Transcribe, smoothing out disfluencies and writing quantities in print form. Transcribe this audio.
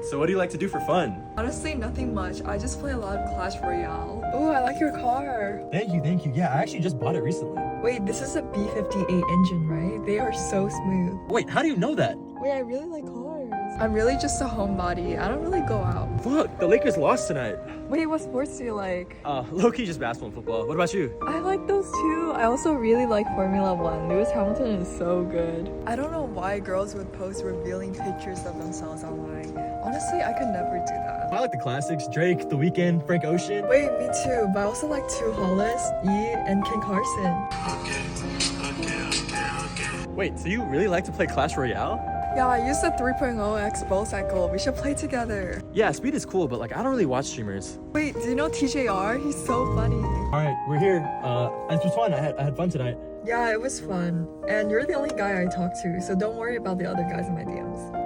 So what do you like to do for fun? Honestly, nothing much. I just play a lot of Clash Royale. Oh, I like your car. Thank you, thank you. Yeah, I actually just bought it recently. Wait, this is a B58 engine, right? They are so smooth. Wait, how do you know that? Wait, I really like cars. I'm really just a homebody. I don't really go out. Look, the Lakers lost tonight. Wait, what sports do you like? Low-key just basketball and football. What about you? I like those too. I also really like Formula One. Lewis Hamilton is so good. I don't know why girls would post revealing pictures of themselves online. Honestly, I could never do that. I like the classics. Drake, The Weeknd, Frank Ocean. Wait, me too, but I also like Tu Hollis, Yi, and Ken Carson. Wait, so you really like to play Clash Royale? Yeah, I used the 3.0 X Bow Cycle. We should play together. Yeah, speed is cool, but like I don't really watch streamers. Wait, do you know TJR? He's so funny. All right, we're here. It was fun. I had fun tonight. Yeah, it was fun. And you're the only guy I talk to, so don't worry about the other guys in my DMs.